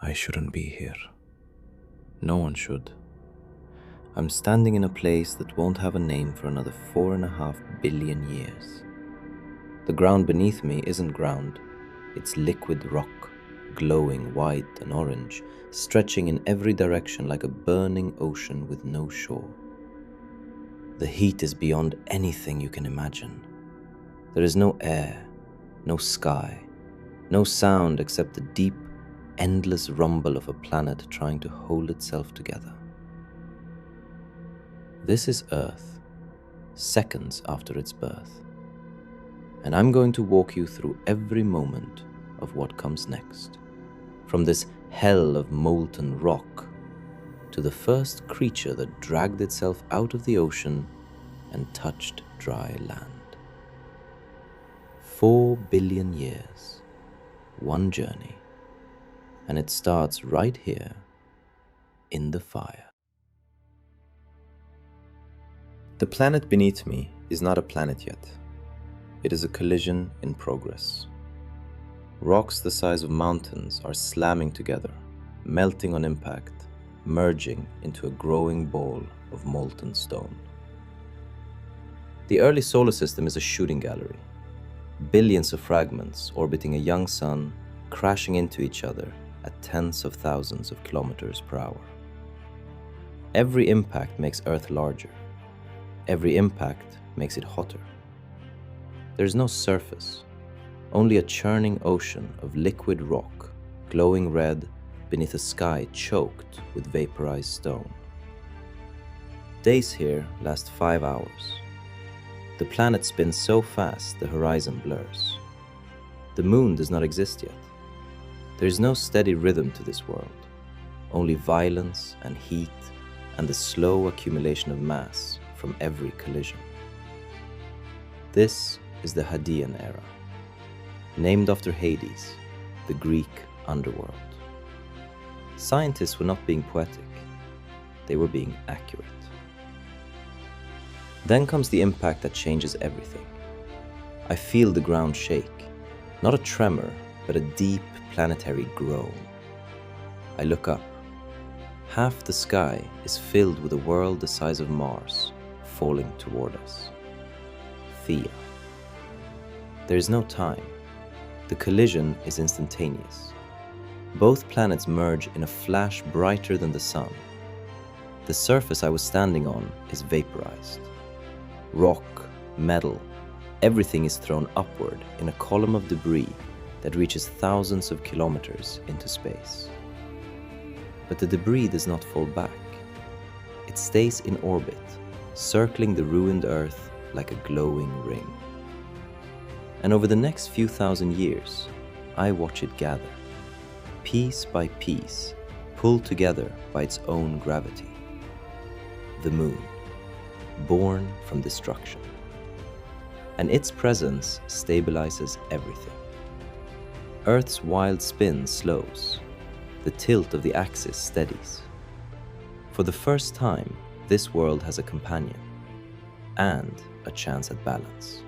I shouldn't be here. No one should. I'm standing in a place that won't have a name for another 4.5 billion years. The ground beneath me isn't ground, it's liquid rock, glowing white and orange, stretching in every direction like a burning ocean with no shore. The heat is beyond anything you can imagine. There is no air, no sky, no sound except the deep, endless rumble of a planet trying to hold itself together. This is Earth, seconds after its birth, and I'm going to walk you through every moment of what comes next, from this hell of molten rock to the first creature that dragged itself out of the ocean and touched dry land. 4 billion years, one journey, and it starts right here in the fire. The planet beneath me is not a planet yet. It is a collision in progress. Rocks the size of mountains are slamming together, melting on impact, merging into a growing ball of molten stone. The early solar system is a shooting gallery. Billions of fragments orbiting a young sun, crashing into each other at tens of thousands of kilometers per hour. Every impact makes Earth larger. Every impact makes it hotter. There's no surface, only a churning ocean of liquid rock, glowing red beneath a sky choked with vaporized stone. Days here last 5 hours. The planet spins so fast the horizon blurs. The moon does not exist yet. There is no steady rhythm to this world, only violence and heat and the slow accumulation of mass from every collision. This is the Hadean era, named after Hades, the Greek underworld. Scientists were not being poetic, they were being accurate. Then comes the impact that changes everything. I feel the ground shake, not a tremor, but a deep planetary groan. I look up. Half the sky is filled with a world the size of Mars, falling toward us. Theia. There is no time. The collision is instantaneous. Both planets merge in a flash brighter than the sun. The surface I was standing on is vaporized. Rock, metal, everything is thrown upward in a column of debris that reaches thousands of kilometers into space. But the debris does not fall back. It stays in orbit, circling the ruined Earth like a glowing ring. And over the next few thousand years, I watch it gather, piece by piece, pulled together by its own gravity. The moon, born from destruction. And its presence stabilizes everything. Earth's wild spin slows. The tilt of the axis steadies. For the first time, this world has a companion and a chance at balance.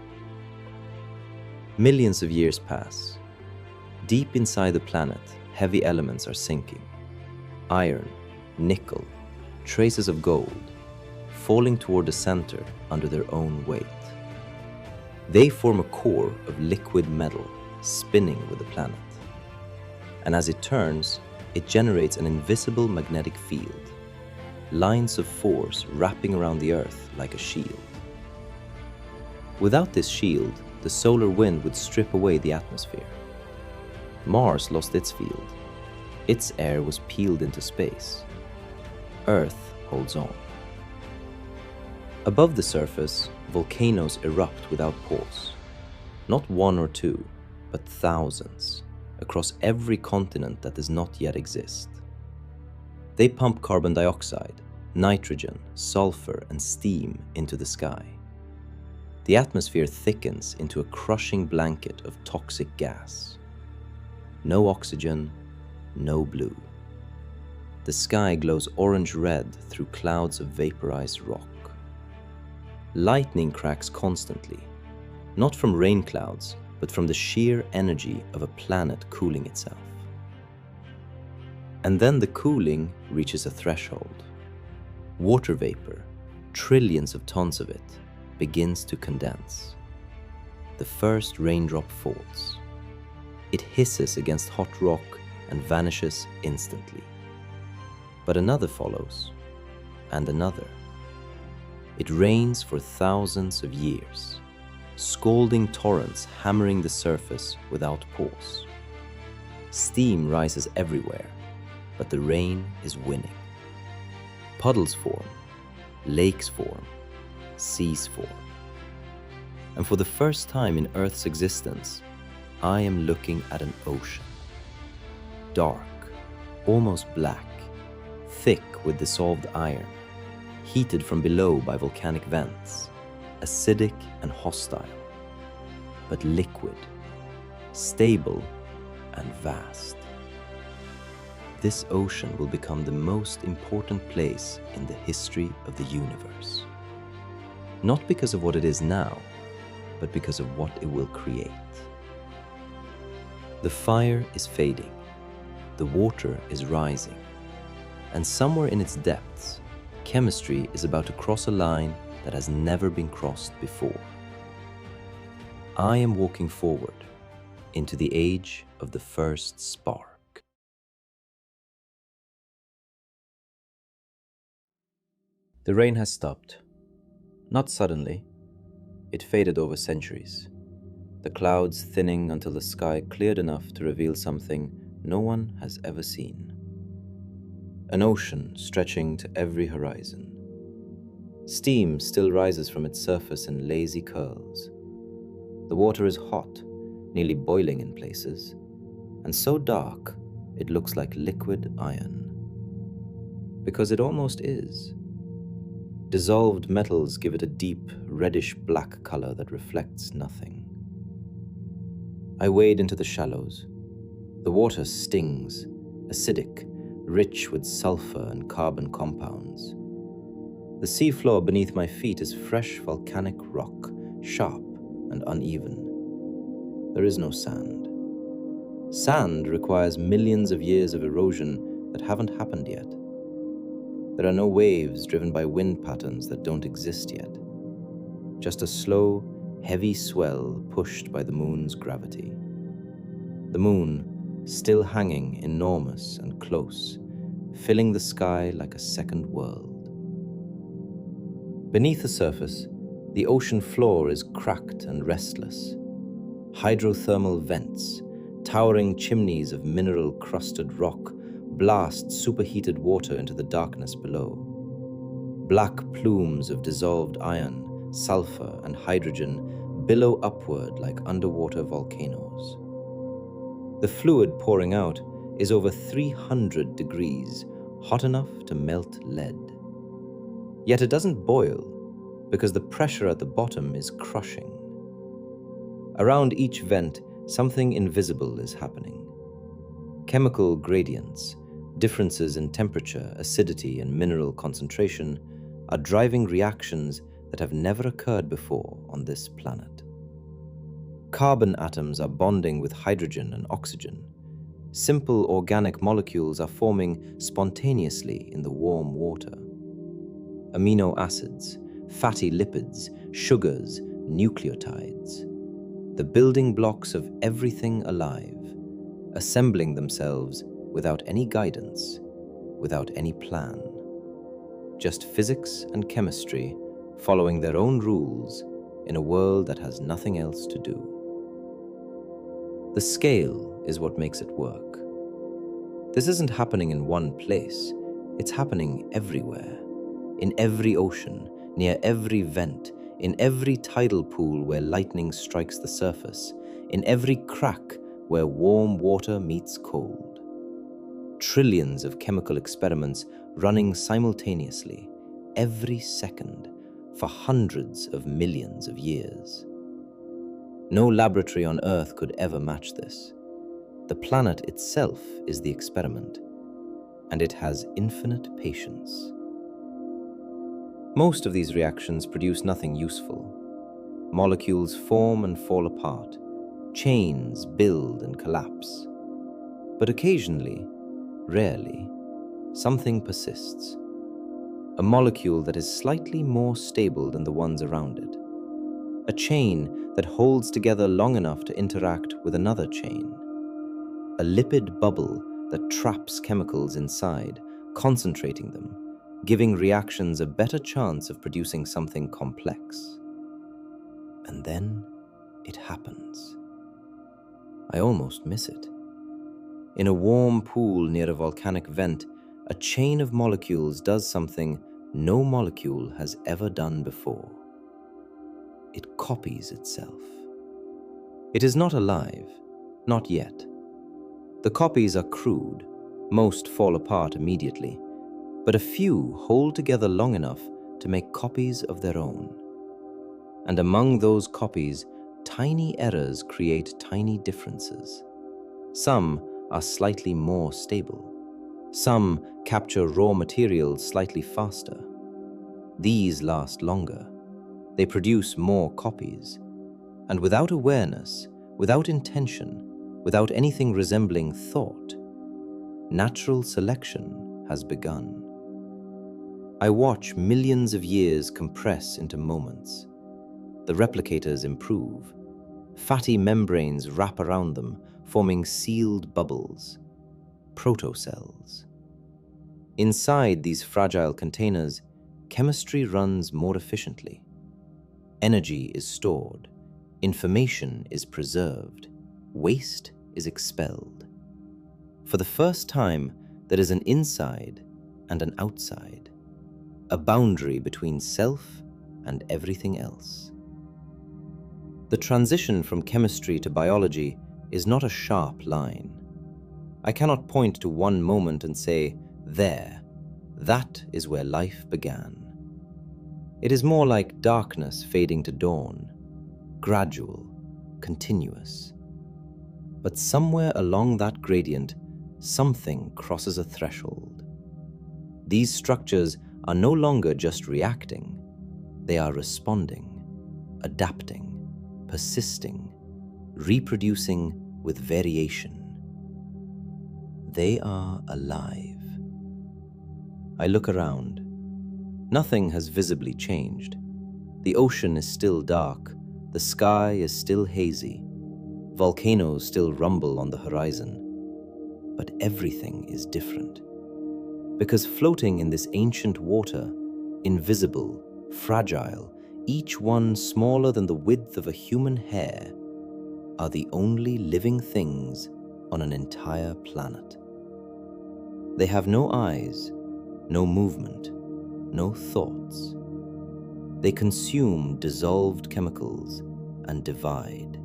Millions of years pass. Deep inside the planet, heavy elements are sinking. Iron, nickel, traces of gold, falling toward the center under their own weight. They form a core of liquid metal spinning with the planet. And as it turns, it generates an invisible magnetic field, lines of force wrapping around the Earth like a shield. Without this shield, the solar wind would strip away the atmosphere. Mars lost its field. Its air was peeled into space. Earth holds on. Above the surface, volcanoes erupt without pause. Not one or two, but thousands, across every continent that does not yet exist. They pump carbon dioxide, nitrogen, sulfur, and steam into the sky. The atmosphere thickens into a crushing blanket of toxic gas. No oxygen, no blue. The sky glows orange-red through clouds of vaporized rock. Lightning cracks constantly, not from rain clouds, but from the sheer energy of a planet cooling itself. And then the cooling reaches a threshold. Water vapor, trillions of tons of it, begins to condense. The first raindrop falls. It hisses against hot rock and vanishes instantly. But another follows, and another. It rains for thousands of years, scalding torrents hammering the surface without pause. Steam rises everywhere, but the rain is winning. Puddles form, lakes form, seas form. And for the first time in Earth's existence, I am looking at an ocean. Dark, almost black, thick with dissolved iron, heated from below by volcanic vents, acidic and hostile, but liquid, stable and vast. This ocean will become the most important place in the history of the universe. Not because of what it is now, but because of what it will create. The fire is fading, the water is rising, and somewhere in its depths, chemistry is about to cross a line that has never been crossed before. I am walking forward into the age of the first spark. The rain has stopped. Not suddenly. It faded over centuries, the clouds thinning until the sky cleared enough to reveal something no one has ever seen. An ocean stretching to every horizon. Steam still rises from its surface in lazy curls. The water is hot, nearly boiling in places, and so dark it looks like liquid iron. Because it almost is. Dissolved metals give it a deep, reddish-black color that reflects nothing. I wade into the shallows. The water stings, acidic, rich with sulfur and carbon compounds. The seafloor beneath my feet is fresh volcanic rock, sharp and uneven. There is no sand. Sand requires millions of years of erosion that haven't happened yet. There are no waves driven by wind patterns that don't exist yet. Just a slow, heavy swell pushed by the moon's gravity. The moon, still hanging enormous and close, filling the sky like a second world. Beneath the surface, the ocean floor is cracked and restless. Hydrothermal vents, towering chimneys of mineral-crusted rock, blast superheated water into the darkness below. Black plumes of dissolved iron, sulfur, and hydrogen billow upward like underwater volcanoes. The fluid pouring out is over 300 degrees, hot enough to melt lead. Yet it doesn't boil, because the pressure at the bottom is crushing. Around each vent, something invisible is happening. Chemical gradients, differences in temperature, acidity, and mineral concentration are driving reactions that have never occurred before on this planet. Carbon atoms are bonding with hydrogen and oxygen. Simple organic molecules are forming spontaneously in the warm water. Amino acids, fatty lipids, sugars, nucleotides. The building blocks of everything alive, assembling themselves without any guidance, without any plan. Just physics and chemistry following their own rules in a world that has nothing else to do. The scale is what makes it work. This isn't happening in one place, it's happening everywhere. In every ocean, near every vent, in every tidal pool where lightning strikes the surface, in every crack where warm water meets cold. Trillions of chemical experiments running simultaneously, every second, for hundreds of millions of years. No laboratory on Earth could ever match this. The planet itself is the experiment, and it has infinite patience. Most of these reactions produce nothing useful. Molecules form and fall apart, chains build and collapse. But occasionally, Rarely, something persists. A molecule that is slightly more stable than the ones around it. A chain that holds together long enough to interact with another chain. A lipid bubble that traps chemicals inside, concentrating them, giving reactions a better chance of producing something complex. And then it happens. I almost miss it. In a warm pool near a volcanic vent, a chain of molecules does something no molecule has ever done before. It copies itself. It is not alive, not yet. The copies are crude, most fall apart immediately, but a few hold together long enough to make copies of their own. And among those copies, tiny errors create tiny differences. Some are slightly more stable. Some capture raw materials slightly faster. These last longer. They produce more copies. And without awareness, without intention, without anything resembling thought, natural selection has begun. I watch millions of years compress into moments. The replicators improve. Fatty membranes wrap around them, forming sealed bubbles, protocells. Inside these fragile containers, chemistry runs more efficiently. Energy is stored, information is preserved, waste is expelled. For the first time, there is an inside and an outside, a boundary between self and everything else. The transition from chemistry to biology is not a sharp line. I cannot point to one moment and say, there, that is where life began. It is more like darkness fading to dawn, gradual, continuous. But somewhere along that gradient, something crosses a threshold. These structures are no longer just reacting, they are responding, adapting, persisting, reproducing with variation. They are alive. I look around. Nothing has visibly changed. The ocean is still dark, the sky is still hazy, volcanoes still rumble on the horizon. But everything is different. Because floating in this ancient water, invisible, fragile, each one smaller than the width of a human hair, are the only living things on an entire planet. They have no eyes, no movement, no thoughts. They consume dissolved chemicals and divide.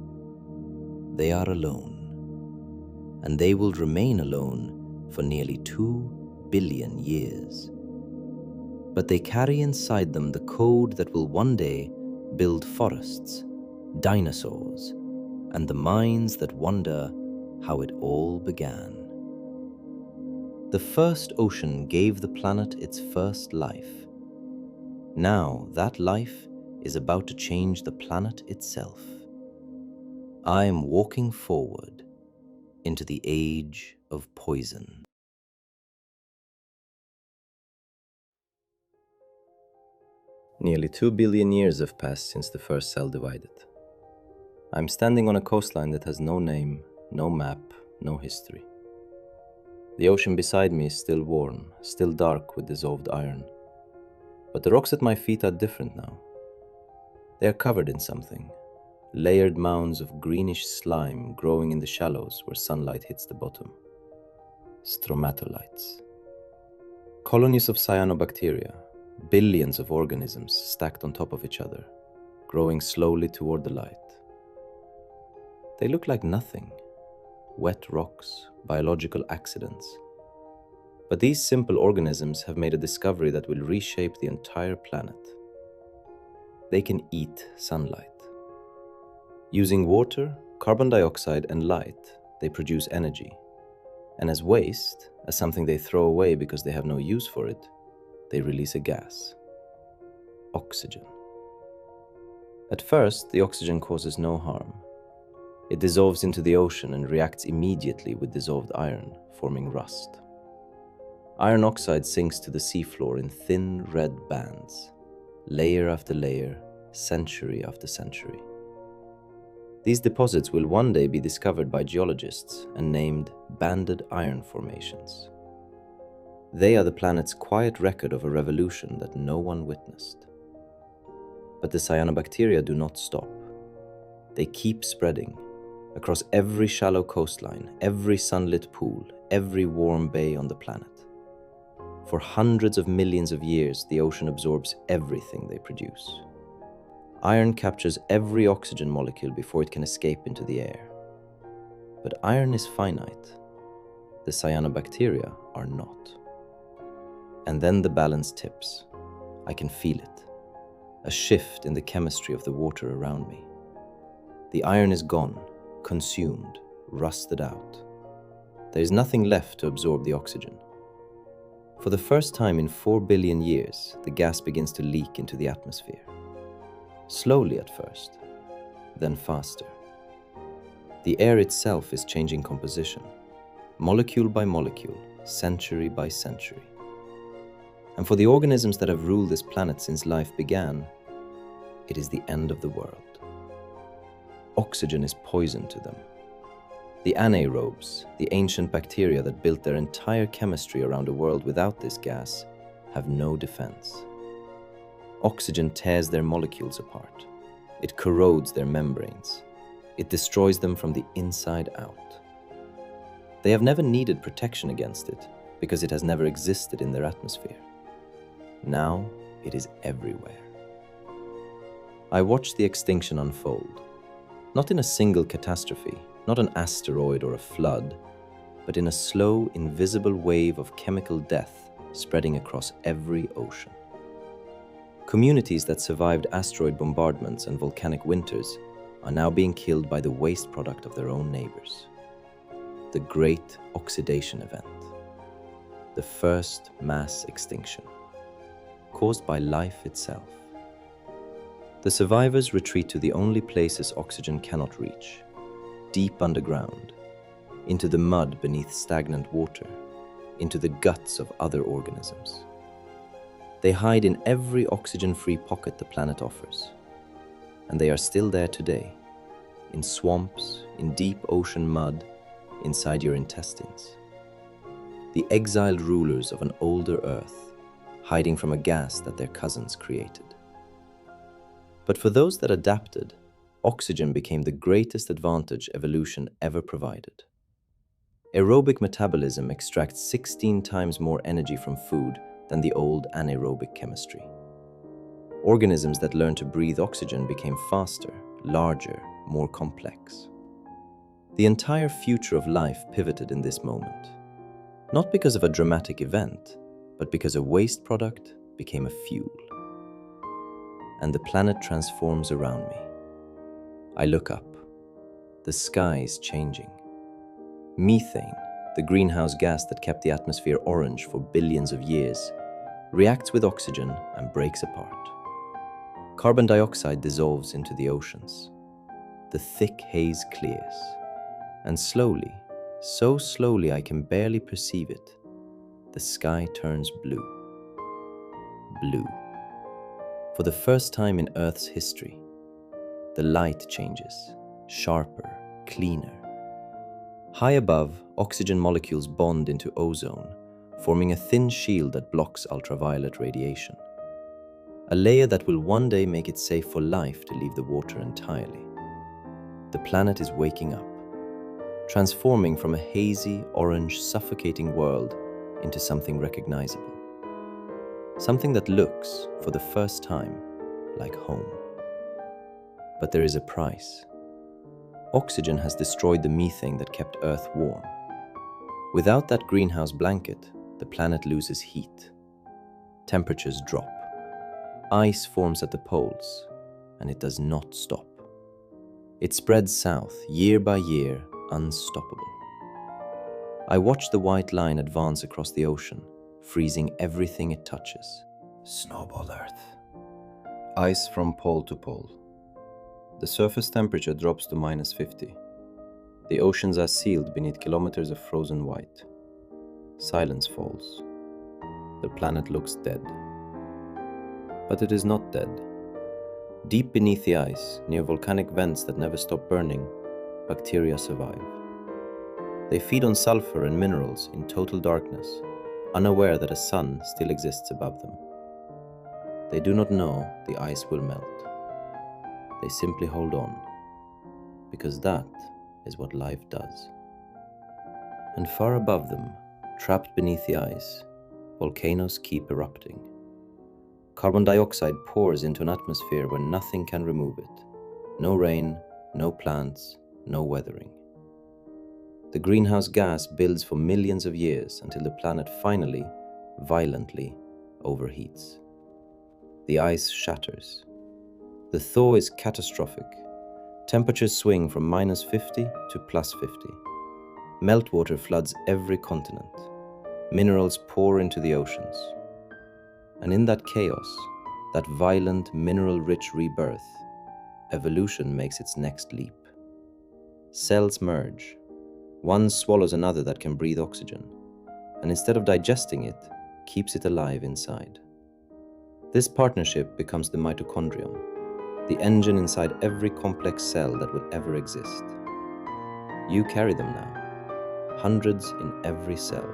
They are alone, and they will remain alone for nearly 2 billion years. But they carry inside them the code that will one day build forests, dinosaurs, and the minds that wonder how it all began. The first ocean gave the planet its first life. Now that life is about to change the planet itself. I am walking forward into the age of poison. Nearly 2 billion years have passed since the first cell divided. I'm standing on a coastline that has no name, no map, no history. The ocean beside me is still warm, still dark with dissolved iron. But the rocks at my feet are different now. They are covered in something, layered mounds of greenish slime growing in the shallows where sunlight hits the bottom. Stromatolites. Colonies of cyanobacteria, billions of organisms stacked on top of each other, growing slowly toward the light. They look like nothing. Wet rocks, biological accidents. But these simple organisms have made a discovery that will reshape the entire planet. They can eat sunlight. Using water, carbon dioxide, and light, they produce energy. And as waste, as something they throw away because they have no use for it, they release a gas. Oxygen. At first, the oxygen causes no harm. It dissolves into the ocean and reacts immediately with dissolved iron, forming rust. Iron oxide sinks to the seafloor in thin red bands, layer after layer, century after century. These deposits will one day be discovered by geologists and named banded iron formations. They are the planet's quiet record of a revolution that no one witnessed. But the cyanobacteria do not stop. They keep spreading across every shallow coastline, every sunlit pool, every warm bay on the planet. For hundreds of millions of years, the ocean absorbs everything they produce. Iron captures every oxygen molecule before it can escape into the air. But iron is finite. The cyanobacteria are not. And then the balance tips. I can feel it. A shift in the chemistry of the water around me. The iron is gone, consumed, rusted out. There is nothing left to absorb the oxygen. For the first time in 4 billion years, the gas begins to leak into the atmosphere. Slowly at first, then faster. The air itself is changing composition, molecule by molecule, century by century. And for the organisms that have ruled this planet since life began, it is the end of the world. Oxygen is poison to them. The anaerobes, the ancient bacteria that built their entire chemistry around a world without this gas, have no defense. Oxygen tears their molecules apart. It corrodes their membranes. It destroys them from the inside out. They have never needed protection against it because it has never existed in their atmosphere. Now it is everywhere. I watch the extinction unfold, not in a single catastrophe, not an asteroid or a flood, but in a slow, invisible wave of chemical death spreading across every ocean. Communities that survived asteroid bombardments and volcanic winters are now being killed by the waste product of their own neighbors. The Great Oxidation Event. The first mass extinction, caused by life itself. The survivors retreat to the only places oxygen cannot reach, deep underground, into the mud beneath stagnant water, into the guts of other organisms. They hide in every oxygen-free pocket the planet offers. And they are still there today, in swamps, in deep ocean mud, inside your intestines. The exiled rulers of an older Earth, hiding from a gas that their cousins created. But for those that adapted, oxygen became the greatest advantage evolution ever provided. Aerobic metabolism extracts 16 times more energy from food than the old anaerobic chemistry. Organisms that learned to breathe oxygen became faster, larger, more complex. The entire future of life pivoted in this moment, not because of a dramatic event, but because a waste product became a fuel. And the planet transforms around me. I look up. The sky is changing. Methane, the greenhouse gas that kept the atmosphere orange for billions of years, reacts with oxygen and breaks apart. Carbon dioxide dissolves into the oceans. The thick haze clears. And slowly, so slowly I can barely perceive it, the sky turns blue. Blue. For the first time in Earth's history, the light changes, sharper, cleaner. High above, oxygen molecules bond into ozone, forming a thin shield that blocks ultraviolet radiation. A layer that will one day make it safe for life to leave the water entirely. The planet is waking up, transforming from a hazy, orange, suffocating world into something recognizable. Something that looks, for the first time, like home. But there is a price. Oxygen has destroyed the methane that kept Earth warm. Without that greenhouse blanket, the planet loses heat. Temperatures drop. Ice forms at the poles, and it does not stop. It spreads south, year by year, unstoppable. I watch the white line advance across the ocean, freezing everything it touches. Snowball Earth. Ice from pole to pole. The surface temperature drops to -50. The oceans are sealed beneath kilometers of frozen white. Silence falls. The planet looks dead. But it is not dead. Deep beneath the ice, near volcanic vents that never stop burning, bacteria survive. They feed on sulfur and minerals in total darkness, unaware that a sun still exists above them. They do not know the ice will melt. They simply hold on, because that is what life does. And far above them, trapped beneath the ice, volcanoes keep erupting. Carbon dioxide pours into an atmosphere where nothing can remove it. No rain, no plants, no weathering. The greenhouse gas builds for millions of years until the planet finally, violently, overheats. The ice shatters. The thaw is catastrophic. Temperatures swing from -50 to +50. Meltwater floods every continent. Minerals pour into the oceans. And in that chaos, that violent, mineral-rich rebirth, evolution makes its next leap. Cells merge. One swallows another that can breathe oxygen, and instead of digesting it, keeps it alive inside. This partnership becomes the mitochondrion, the engine inside every complex cell that will ever exist. You carry them now, hundreds in every cell.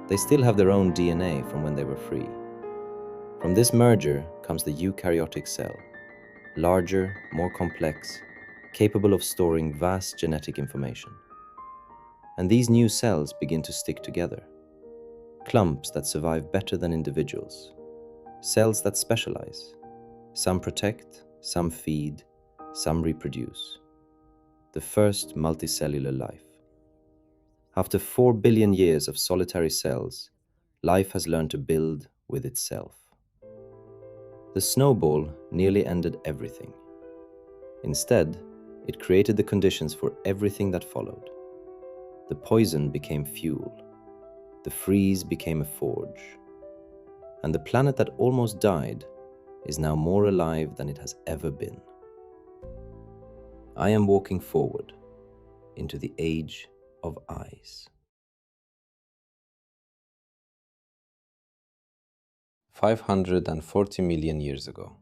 They still have their own DNA from when they were free. From this merger comes the eukaryotic cell, larger, more complex, capable of storing vast genetic information. And these new cells begin to stick together. Clumps that survive better than individuals. Cells that specialize. Some protect, some feed, some reproduce. The first multicellular life. After 4 billion years of solitary cells, life has learned to build with itself. The snowball nearly ended everything. Instead, it created the conditions for everything that followed. The poison became fuel. The freeze became a forge. And the planet that almost died is now more alive than it has ever been. I am walking forward into the age of ice. 540 million years ago.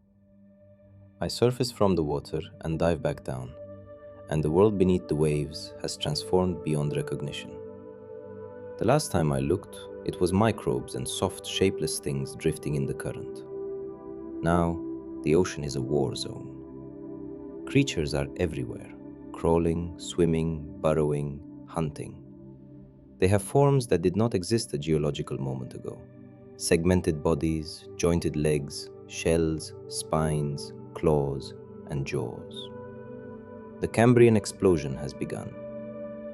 I surface from the water and dive back down, and the world beneath the waves has transformed beyond recognition. The last time I looked, it was microbes and soft, shapeless things drifting in the current. Now, the ocean is a war zone. Creatures are everywhere, crawling, swimming, burrowing, hunting. They have forms that did not exist a geological moment ago. Segmented bodies, jointed legs, shells, spines, claws, and jaws. The Cambrian Explosion has begun,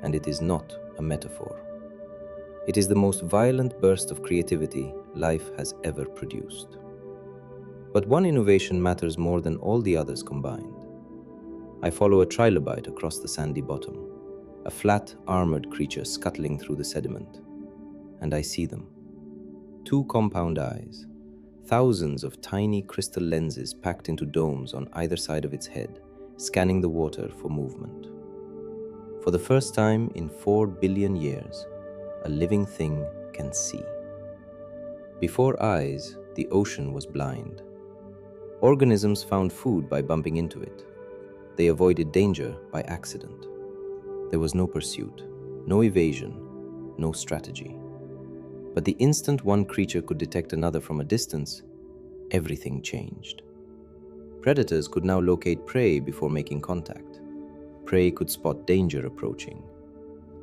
and it is not a metaphor. It is the most violent burst of creativity life has ever produced. But one innovation matters more than all the others combined. I follow a trilobite across the sandy bottom, a flat, armored creature scuttling through the sediment. And I see them. 2 compound eyes, thousands of tiny crystal lenses packed into domes on either side of its head, scanning the water for movement. For the first time in 4 billion years, a living thing can see. Before eyes, the ocean was blind. Organisms found food by bumping into it. They avoided danger by accident. There was no pursuit, no evasion, no strategy. But the instant one creature could detect another from a distance, everything changed. Predators could now locate prey before making contact. Prey could spot danger approaching.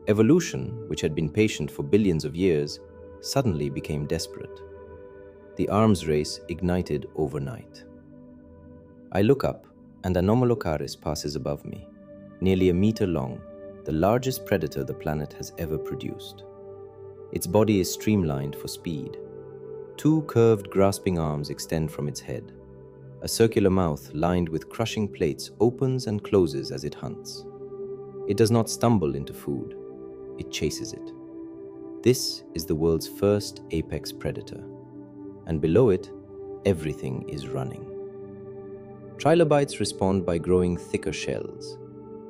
Evolution, which had been patient for billions of years, suddenly became desperate. The arms race ignited overnight. I look up, and Anomalocaris passes above me, nearly a meter long, the largest predator the planet has ever produced. Its body is streamlined for speed. 2 curved, grasping arms extend from its head. A circular mouth lined with crushing plates opens and closes as it hunts. It does not stumble into food. It chases it. This is the world's first apex predator. And below it, everything is running. Trilobites respond by growing thicker shells.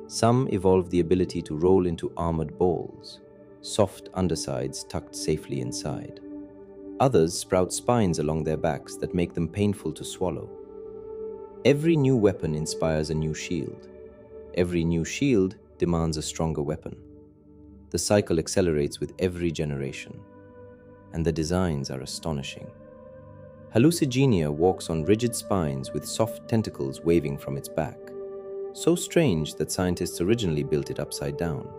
Some evolve the ability to roll into armored balls, soft undersides tucked safely inside. Others sprout spines along their backs that make them painful to swallow. Every new weapon inspires a new shield. Every new shield demands a stronger weapon. The cycle accelerates with every generation, and the designs are astonishing. Hallucigenia walks on rigid spines with soft tentacles waving from its back, so strange that scientists originally built it upside down.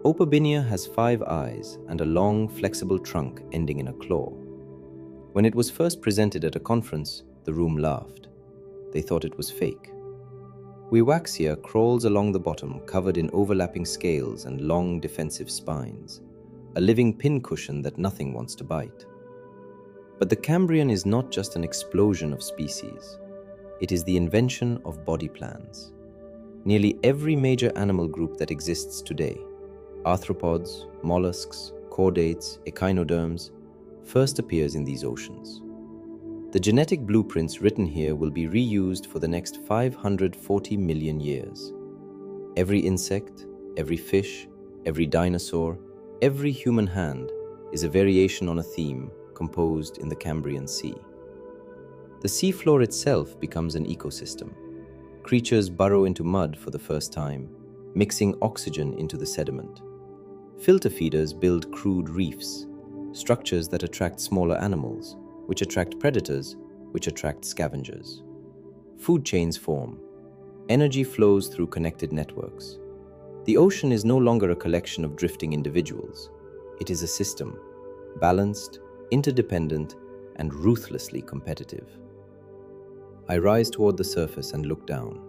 Opabinia has 5 eyes and a long, flexible trunk ending in a claw. When it was first presented at a conference, the room laughed. They thought it was fake. Wiwaxia crawls along the bottom, covered in overlapping scales and long defensive spines, a living pincushion that nothing wants to bite. But the Cambrian is not just an explosion of species. It is the invention of body plans. Nearly every major animal group that exists today, arthropods, mollusks, chordates, echinoderms, first appears in these oceans. The genetic blueprints written here will be reused for the next 540 million years. Every insect, every fish, every dinosaur, every human hand is a variation on a theme composed in the Cambrian Sea. The seafloor itself becomes an ecosystem. Creatures burrow into mud for the first time, mixing oxygen into the sediment. Filter feeders build crude reefs, structures that attract smaller animals, which attract predators, which attract scavengers. Food chains form. Energy flows through connected networks. The ocean is no longer a collection of drifting individuals. It is a system, balanced, interdependent, and ruthlessly competitive. I rise toward the surface and look down.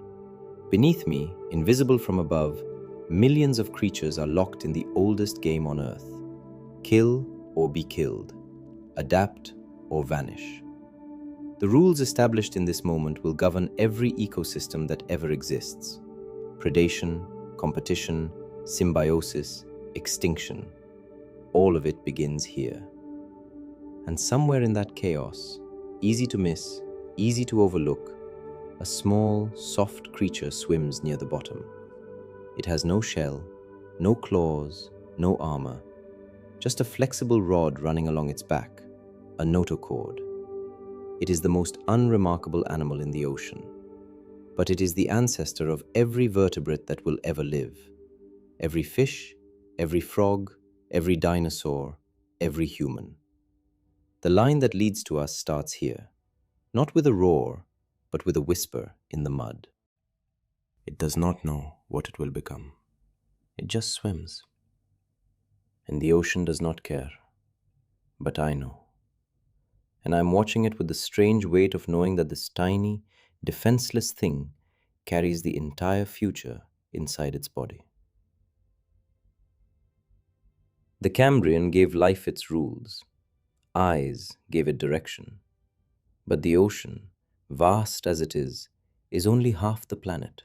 Beneath me, invisible from above, millions of creatures are locked in the oldest game on Earth. Kill or be killed. Adapt or vanish. The rules established in this moment will govern every ecosystem that ever exists. Predation, competition, symbiosis, extinction. All of it begins here. And somewhere in that chaos, easy to miss, easy to overlook, a small, soft creature swims near the bottom. It has no shell, no claws, no armor, just a flexible rod running along its back, a notochord. It is the most unremarkable animal in the ocean, but it is the ancestor of every vertebrate that will ever live. Every fish, every frog, every dinosaur, every human. The line that leads to us starts here, not with a roar, but with a whisper in the mud. It does not know what it will become. It just swims. And the ocean does not care. But I know. And I'm watching it with the strange weight of knowing that this tiny, defenseless thing carries the entire future inside its body. The Cambrian gave life its rules. Eyes gave it direction. But the ocean, vast as it is only half the planet.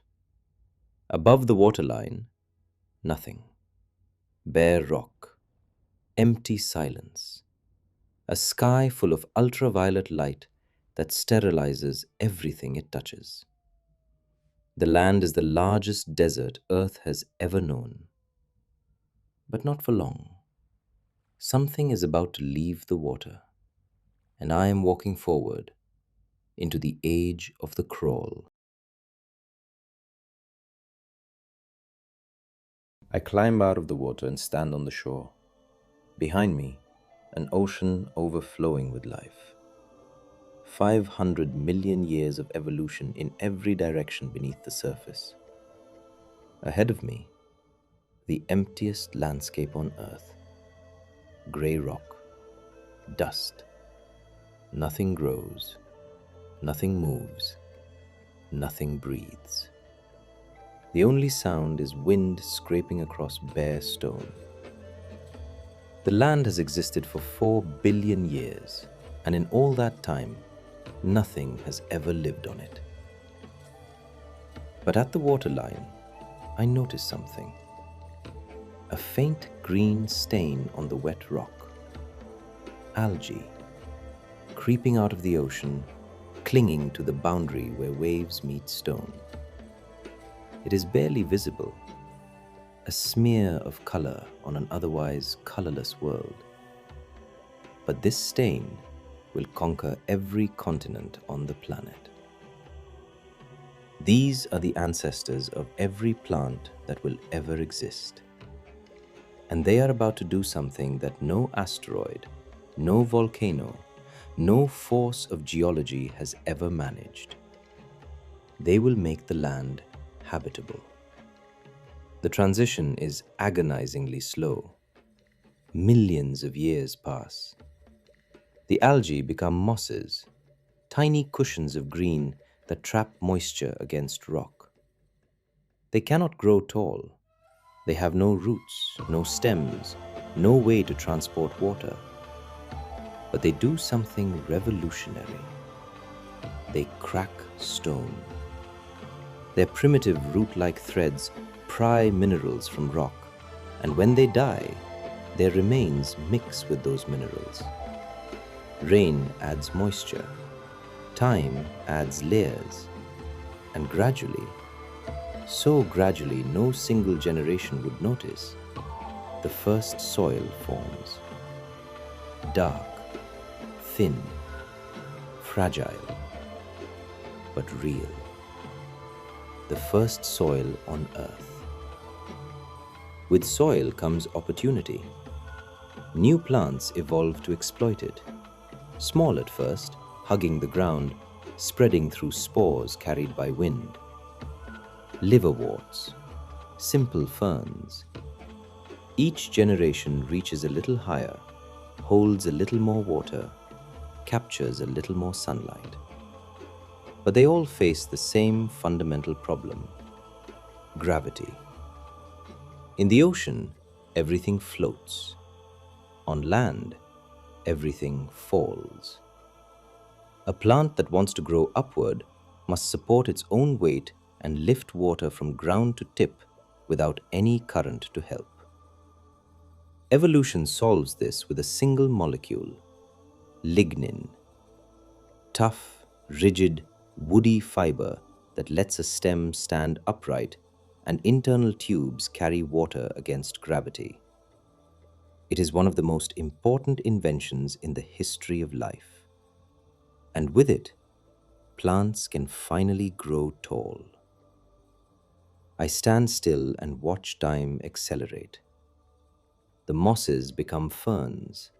Above the waterline, nothing. Bare rock. Empty silence. A sky full of ultraviolet light that sterilizes everything it touches. The land is the largest desert Earth has ever known. But not for long. Something is about to leave the water, and I am walking forward into the age of the crawl. I climb out of the water and stand on the shore. Behind me, an ocean overflowing with life. 500 million years of evolution in every direction beneath the surface. Ahead of me, the emptiest landscape on Earth. Grey rock, dust. Nothing grows, nothing moves, nothing breathes. The only sound is wind scraping across bare stone. The land has existed for 4 billion years, and in all that time, nothing has ever lived on it. But at the waterline, I notice something. A faint green stain on the wet rock. Algae, creeping out of the ocean, clinging to the boundary where waves meet stone. It is barely visible, a smear of color on an otherwise colorless world. But this stain will conquer every continent on the planet. These are the ancestors of every plant that will ever exist. And they are about to do something that no asteroid, no volcano, no force of geology has ever managed. They will make the land habitable. The transition is agonizingly slow. Millions of years pass. The algae become mosses, tiny cushions of green that trap moisture against rock. They cannot grow tall. They have no roots, no stems, no way to transport water. But they do something revolutionary. They crack stone. Their primitive root-like threads pry minerals from rock, and when they die, their remains mix with those minerals. Rain adds moisture. Time adds layers. And gradually, so gradually no single generation would notice, the first soil forms. Dark, thin, fragile, but real. The first soil on Earth. With soil comes opportunity. New plants evolve to exploit it. Small at first, hugging the ground, spreading through spores carried by wind. Liverworts, simple ferns. Each generation reaches a little higher, holds a little more water, captures a little more sunlight. But they all face the same fundamental problem: gravity. In the ocean, everything floats. On land, everything falls. A plant that wants to grow upward must support its own weight and lift water from ground to tip without any current to help. Evolution solves this with a single molecule: lignin. Tough, rigid, woody fiber that lets a stem stand upright, and internal tubes carry water against gravity. It is one of the most important inventions in the history of life. And with it, plants can finally grow tall. I stand still and watch time accelerate. The mosses become ferns.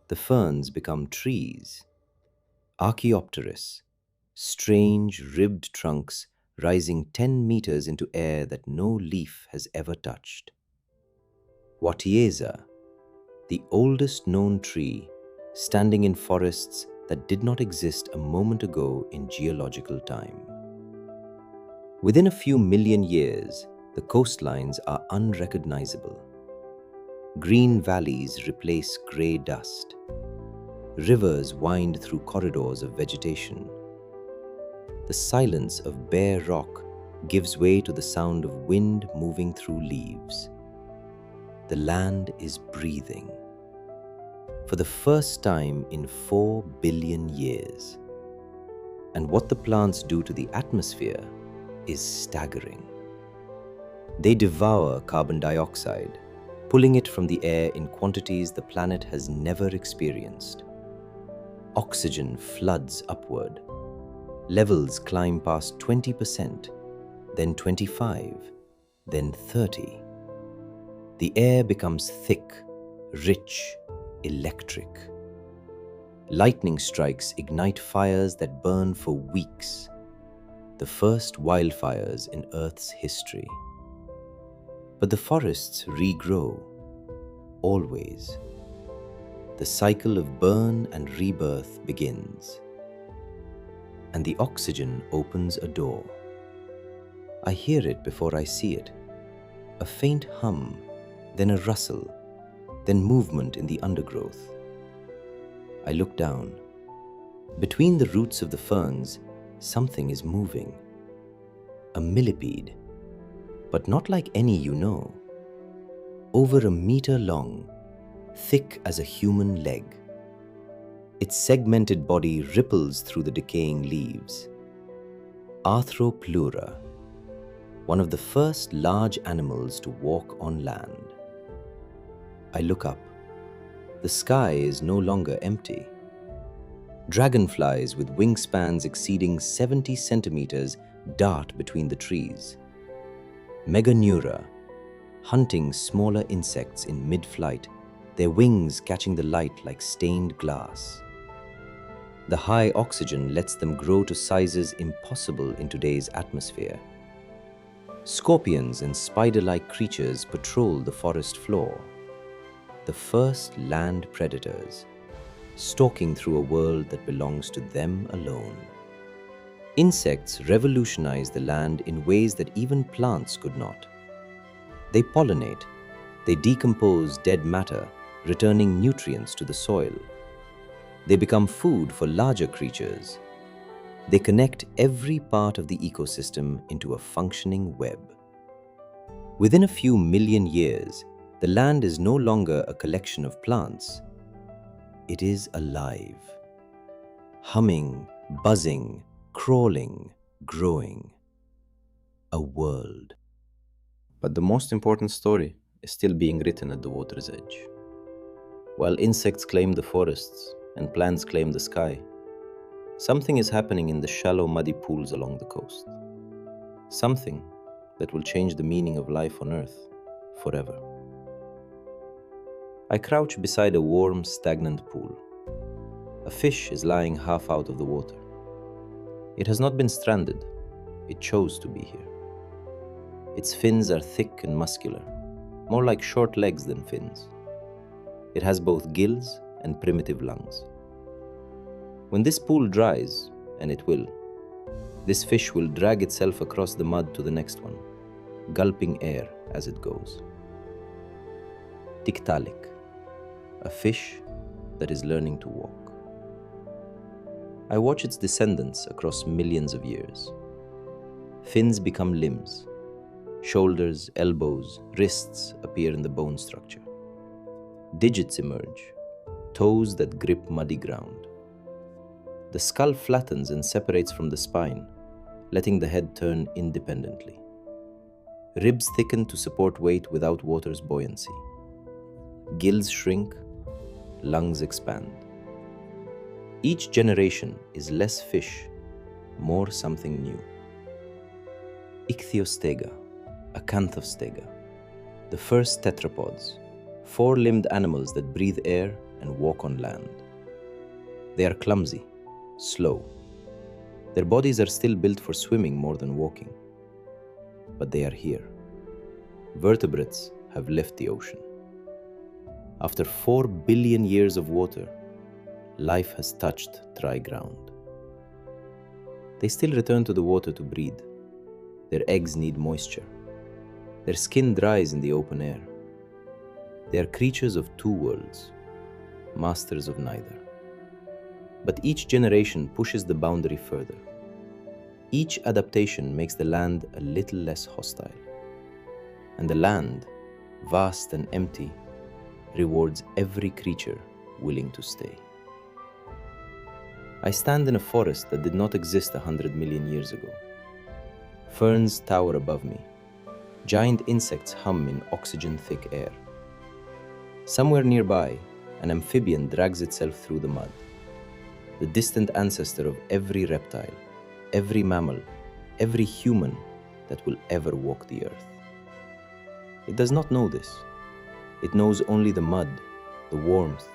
The ferns become trees. Archaeopteris, strange ribbed trunks rising 10 meters into air that no leaf has ever touched. Watieza, the oldest known tree, standing in forests that did not exist a moment ago in geological time. Within a few million years, the coastlines are unrecognizable. Green valleys replace gray dust. Rivers wind through corridors of vegetation. The silence of bare rock gives way to the sound of wind moving through leaves. The land is breathing. For the first time in 4 billion years. And what the plants do to the atmosphere is staggering. They devour carbon dioxide, pulling it from the air in quantities the planet has never experienced. Oxygen floods upward. Levels climb past 20%, then 25%, then 30%. The air becomes thick, rich, electric. Lightning strikes ignite fires that burn for weeks, the first wildfires in Earth's history. But the forests regrow, always. The cycle of burn and rebirth begins. And the oxygen opens a door. I hear it before I see it. A faint hum, then a rustle, then movement in the undergrowth. I look down. Between the roots of the ferns, something is moving. A millipede, but not like any you know. Over a meter long, thick as a human leg. Its segmented body ripples through the decaying leaves. Arthropleura, one of the first large animals to walk on land. I look up. The sky is no longer empty. Dragonflies with wingspans exceeding 70 centimeters dart between the trees. Meganeura, hunting smaller insects in mid-flight, their wings catching the light like stained glass. The high oxygen lets them grow to sizes impossible in today's atmosphere. Scorpions and spider-like creatures patrol the forest floor. The first land predators, stalking through a world that belongs to them alone. Insects revolutionize the land in ways that even plants could not. They pollinate, they decompose dead matter, returning nutrients to the soil. They become food for larger creatures. They connect every part of the ecosystem into a functioning web. Within a few million years, the land is no longer a collection of plants. It is alive, humming, buzzing, crawling, growing. A world. But the most important story is still being written at the water's edge. While insects claim the forests and plants claim the sky, something is happening in the shallow, muddy pools along the coast. Something that will change the meaning of life on Earth forever. I crouch beside a warm, stagnant pool. A fish is lying half out of the water. It has not been stranded, it chose to be here. Its fins are thick and muscular, more like short legs than fins. It has both gills and primitive lungs. When this pool dries, and it will, this fish will drag itself across the mud to the next one, gulping air as it goes. Tiktaalik, a fish that is learning to walk. I watch its descendants across millions of years. Fins become limbs. Shoulders, elbows, wrists appear in the bone structure. Digits emerge, toes that grip muddy ground. The skull flattens and separates from the spine, letting the head turn independently. Ribs thicken to support weight without water's buoyancy. Gills shrink, lungs expand. Each generation is less fish, more something new. Ichthyostega, acanthostega, the first tetrapods, four-limbed animals that breathe air and walk on land. They are clumsy, slow. Their bodies are still built for swimming more than walking. But they are here. Vertebrates have left the ocean. After 4 billion years of water, life has touched dry ground. They still return to the water to breed. Their eggs need moisture. Their skin dries in the open air. They are creatures of two worlds, masters of neither. But each generation pushes the boundary further. Each adaptation makes the land a little less hostile. And the land, vast and empty, rewards every creature willing to stay. I stand in a forest that did not exist 100 million years ago. Ferns tower above me. Giant insects hum in oxygen-thick air. Somewhere nearby, an amphibian drags itself through the mud, the distant ancestor of every reptile, every mammal, every human that will ever walk the earth. It does not know this. It knows only the mud, the warmth,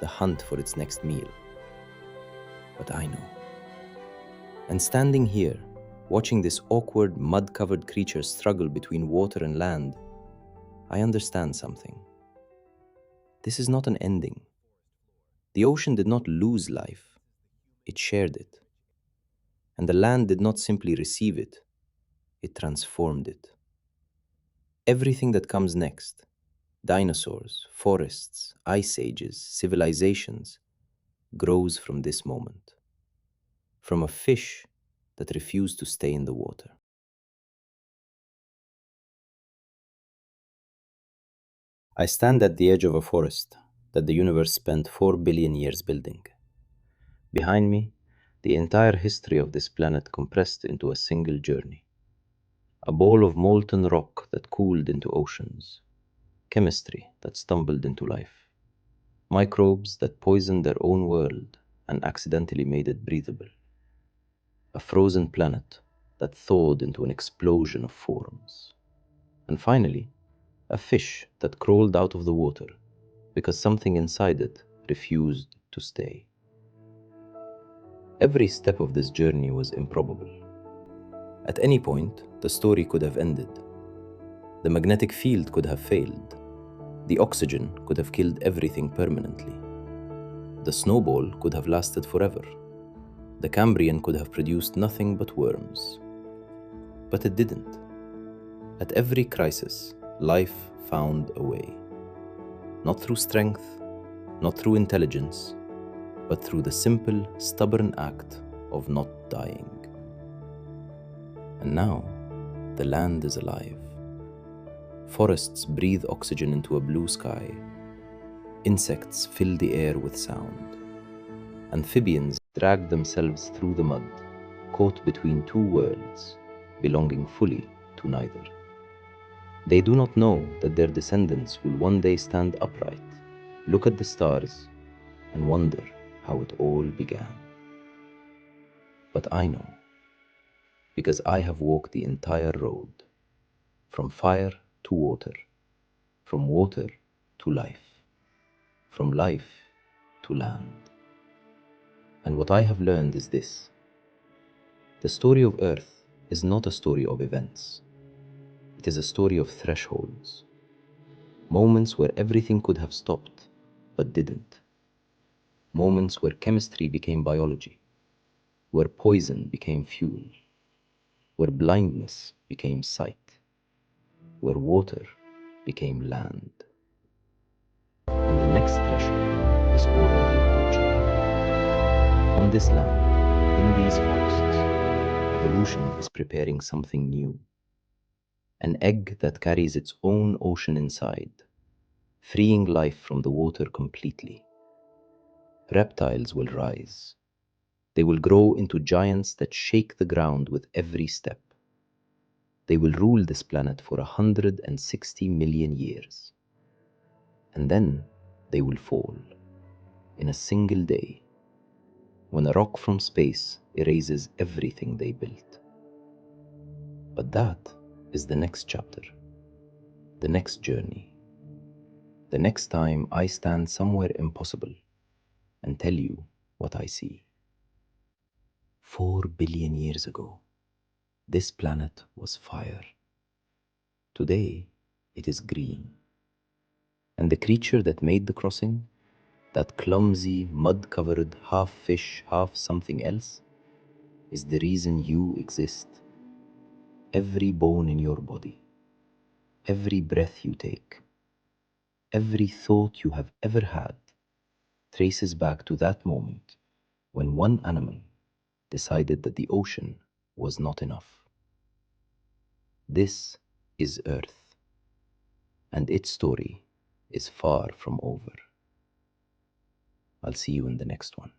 the hunt for its next meal. But I know. And standing here, watching this awkward, mud-covered creature struggle between water and land, I understand something. This is not an ending. The ocean did not lose life. It shared it. And the land did not simply receive it. It transformed it. Everything that comes next, dinosaurs, forests, ice ages, civilizations, grows from this moment. From a fish that refused to stay in the water. I stand at the edge of a forest that the universe spent 4 billion years building. Behind me, the entire history of this planet compressed into a single journey. A ball of molten rock that cooled into oceans. Chemistry that stumbled into life. microbes that poisoned their own world and accidentally made it breathable, a frozen planet that thawed into an explosion of forms, and finally, a fish that crawled out of the water because something inside it refused to stay. Every step of this journey was improbable. At any point, the story could have ended. The magnetic field could have failed. The oxygen could have killed everything permanently. The snowball could have lasted forever. The Cambrian could have produced nothing but worms. But it didn't. At every crisis, life found a way. Not through strength, not through intelligence, but through the simple, stubborn act of not dying. And now, the land is alive. Forests breathe oxygen into a blue sky. Insects fill the air with sound. Amphibians drag themselves through the mud, caught between two worlds, belonging fully to neither. They do not know that their descendants will one day stand upright, look at the stars, and wonder how it all began. But I know, because I have walked the entire road, from fire to water, from water to life, from life to land. And what I have learned is this: the story of Earth is not a story of events. It is a story of thresholds, moments where everything could have stopped, but didn't. Moments where chemistry became biology, where poison became fuel, where blindness became sight, where water became land. And the next threshold is already approaching. On this land, in these forests, evolution is preparing something new. An egg that carries its own ocean inside, freeing life from the water completely. Reptiles will rise. They will grow into giants that shake the ground with every step. They will rule this planet for 160 million years. And then they will fall in a single day, when a rock from space erases everything they built. But that is the next chapter, the next journey, the next time I stand somewhere impossible and tell you what I see. 4 billion years ago, this planet was fire. Today, it is green. And the creature that made the crossing, that clumsy, mud-covered, half fish, half something else, is the reason you exist. Every bone in your body, every breath you take, every thought you have ever had traces back to that moment when one animal decided that the ocean was not enough. This is Earth, and its story is far from over. I'll see you in the next one.